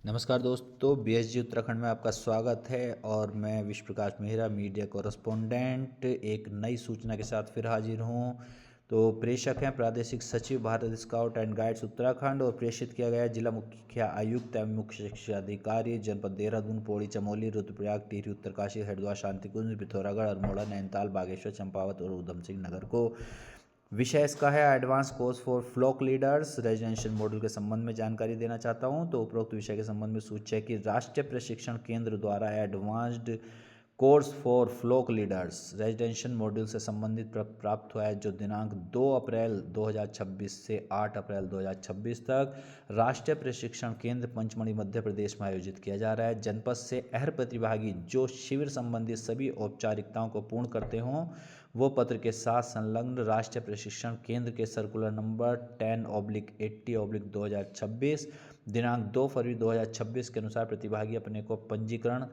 नमस्कार दोस्तों, बीएसजी उत्तराखंड में आपका स्वागत है और मैं विश्व प्रकाश मेहरा, मीडिया कॉरेस्पोंडेंट, एक नई सूचना के साथ फिर हाजिर हूँ। तो प्रेषक हैं प्रादेशिक सचिव Bharat scout and guides Uttarakhand और प्रेषित किया गया है जिला मुख्य आयुक्त एवं मुख्य शिक्षा अधिकारी जनपद देहरादून, पौड़ी, चमोली, रुद्रप्रयाग, टिहरी, उत्तरकाशी, हरिद्वार, शांतिकुंज, पिथौरागढ़, अल्मोड़ा, नैनीताल, बागेश्वर, चंपावत और ऊधम सिंह नगर को। विषय इसका है advance course for flock leaders residential model के संबंध में जानकारी देना चाहता हूं। तो उपरोक्त विषय के संबंध में सूच्य है कि राष्ट्रीय प्रशिक्षण केंद्र द्वारा advanced course for flock leaders residential module से संबंधित प्राप्त हुआ है, जो दिनांक 2 अप्रैल 2026 से 8 अप्रैल 2026 तक राष्ट्रीय प्रशिक्षण केंद्र पंचमढ़ी मध्य प्रदेश में आयोजित किया जा रहा है। जनपद से अहर प्रतिभागी जो शिविर संबंधित सभी औपचारिकताओं को पूर्ण करते हों वो पत्र के साथ संलग्न राष्ट्रीय प्रशिक्षण केंद्र के सर्कुलर नंबर 10/80/2026 दिनांक 2 फरवरी 2026 के अनुसार प्रतिभागी अपने को पंजीकरण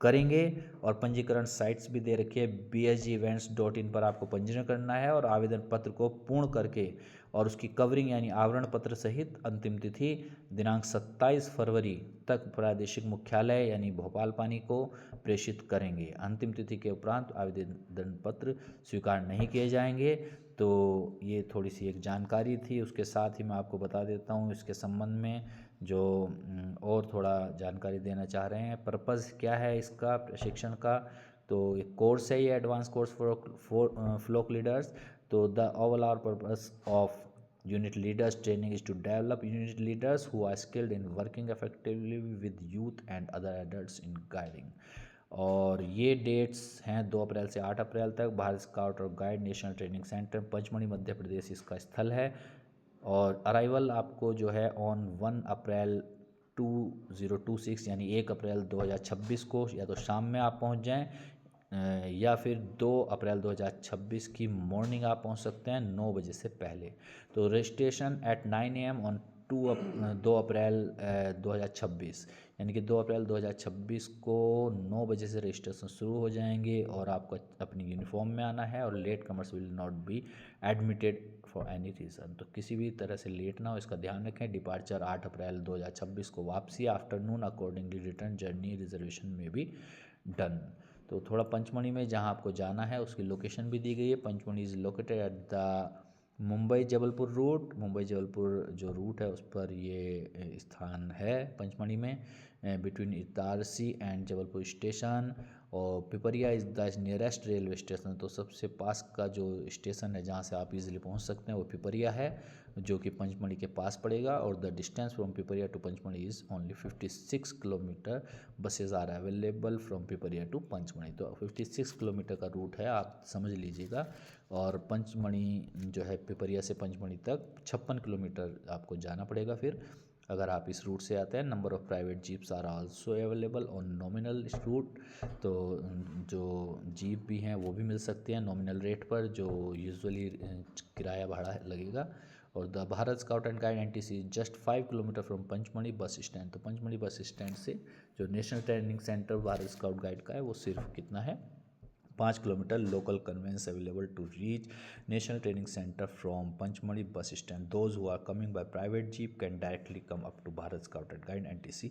करेंगे। और पंजीकरण साइट्स भी दे रखी है, bsgevents.in पर आपको पंजीकरण करना है और आवेदन पत्र को पूर्ण करके और उसकी कवरिंग यानी आवरण पत्र सहित अंतिम तिथि दिनांक 27 फरवरी तक प्रादेशिक मुख्यालय यानी भोपाल पानी को प्रेषित करेंगे। अंतिम तिथि के उपरांत आवेदन पत्र स्वीकार नहीं किए जाएंगे। तो ये थोड़ी सी एक जानकारी थी, उसके साथ ही मैं आपको बता देता हूँ इसके संबंध में जो और थोड़ा जानकारी देना चाह रहे हैं। पर्पज़ क्या है इसका प्रशिक्षण का, तो एक कोर्स है ये advance course for flock leaders. तो the overall purpose of unit leaders training is to develop unit leaders who are skilled in working effectively with youth and other adults in guiding. और ये dates हैं 2 अप्रैल से 8 अप्रैल तक। Bharat scout और guide national training centre Pachmarhi Madhya Pradesh इसका स्थल है। और अराइवल आपको जो है ऑन 1 अप्रैल 2026 यानी 1 अप्रैल 2026 को या तो शाम में आप पहुंच जाएं या फिर 2 अप्रैल 2026 की मॉर्निंग आप पहुंच सकते हैं 9 बजे से पहले। तो रजिस्ट्रेशन एट 9 AM ऑन 2 अप्रैल 2026 यानी कि 2 अप्रैल 2026 को 9 बजे से रजिस्ट्रेशन शुरू हो जाएंगे और आपको अपनी यूनिफॉर्म में आना है। और late comers will not be admitted for any reason. तो किसी भी तरह से लेट ना हो इसका ध्यान रखें। डिपार्चर 8 अप्रैल 2026 को वापसी afternoon accordingly return journey reservation में भी डन। तो थोड़ा पंचमढ़ी में जहाँ आपको जाना है उसकी लोकेशन भी दी गई है। Pachmarhi is located at the Mumbai Jabalpur route. Mumbai Jabalpur जो रूट है उस पर ये स्थान है पंचमढ़ी में, between Itarsi and Jabalpur station. और Pipariya is the nearest railway station. तो सबसे पास का जो स्टेशन है जहाँ से आप इजीली पहुँच सकते हैं वो पिपरिया है, जो कि पंचमढ़ी के पास पड़ेगा। और the distance from Pipariya to Pachmarhi is only 56 kilometre. Buses are available from Pipariya to Pachmarhi. तो 56 किलोमीटर का रूट है, आप समझ लीजिएगा। और पंचमढ़ी जो है पिपरिया से पंचमढ़ी तक 56 किलोमीटर आपको जाना पड़ेगा। फिर अगर आप इस रूट से आते हैं, number of private jeeps are also available on nominal route. तो जो जीप भी हैं वो भी मिल सकती हैं नॉमिनल रेट पर, जो यूजुअली किराया भाड़ा लगेगा। और the Bharat scout and guide NTC just 5 kilometre from Pachmarhi bus stand. तो पंचमढ़ी बस स्टैंड से जो national training centre Bharat scout guide का है वो सिर्फ कितना है 5 kilometre. Local conveyance available to reach national training centre from Pachmarhi bus stand. Those who are coming by private jeep can directly come up to Bharat scout and guide NTC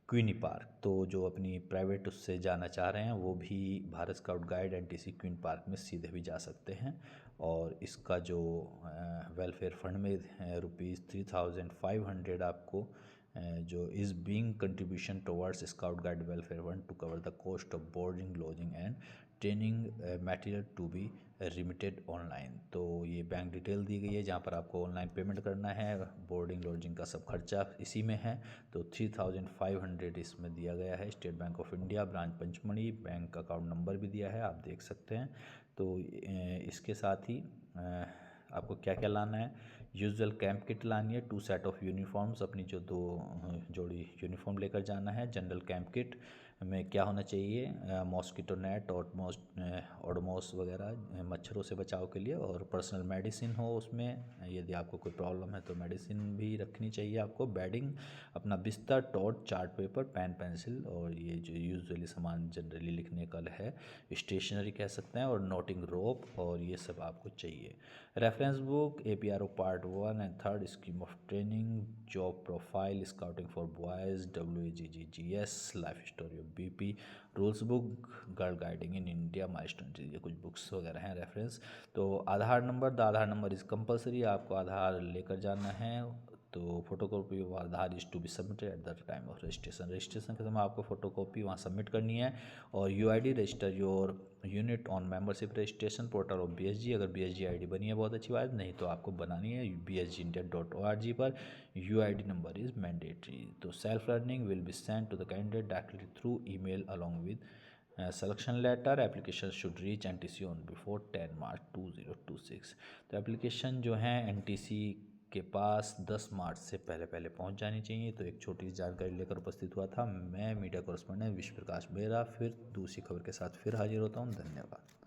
Queeny Park. तो जो अपनी private उससे जाना चाह रहे हैं वो भी Bharat scout guide NTC queen park में सीधे भी जा सकते हैं। और इसका जो वेलफेयर फंड में ₹3,500 आपको जो is being contribution towards scout guide welfare fund to cover the cost of boarding lodging and training material to be remitted online. तो ये बैंक डिटेल दी गई है जहाँ पर आपको ऑनलाइन पेमेंट करना है। बोर्डिंग लॉजिंग का सब खर्चा इसी में है। तो 3,500 इसमें दिया गया है। State bank of India branch Pachmarhi, bank account number भी दिया है, आप देख सकते हैं। तो इसके साथ ही आपको क्या क्या लाना है, यूजुअल कैंप किट लानी है, 2 सेट ऑफ यूनिफॉर्म्स, अपनी जो 2 जोड़ी यूनिफॉर्म लेकर जाना है। जनरल कैंप किट में क्या होना चाहिए, मॉस्किटो नेट और ओडोमॉस वगैरह मच्छरों से बचाव के लिए। और पर्सनल मेडिसिन हो उसमें, यदि आपको कोई प्रॉब्लम है तो मेडिसिन भी रखनी चाहिए आपको। बेडिंग, अपना बिस्तर, torch, chart paper, pen pencil और ये जो यूजुअली सामान जनरली लिखने का है, स्टेशनरी कह सकते हैं, और नोटिंग रोप, और ये सब आपको चाहिए। Reference book, APRO part part 1 and third scheme of training, job profile, scouting for boys, WAGGGS, life story of BP, rules book, girl guiding in India, milestone, ये कुछ बुक्स वगैरह हैं रेफरेंस। तो Aadhaar number, the Aadhaar number is compulsory, आपको आधार लेकर जाना है। तो photocopy of Aadhaar is to be submitted at the time of registration, registration के समय आपको फोटोकॉपी वहाँ सबमिट करनी है। और UID register your unit on membership registration portal of BSG, अगर BSG ID बनी है बहुत अच्छी बात, नहीं तो आपको बनानी है bsgindia.org पर। UID number is mandatory. तो self learning will be send to the candidate directly through email along with selection letter, application should reach NTC on before 10 March 2026। तो एप्लीकेशन जो है NTC के पास 10 मार्च से पहले पहले पहुंच जानी चाहिए। तो एक छोटी सी जानकारी लेकर उपस्थित हुआ था मैं मीडिया कॉरेस्पोंडेंट विश्व प्रकाश बेरा। फिर दूसरी खबर के साथ फिर हाजिर होता हूं। धन्यवाद।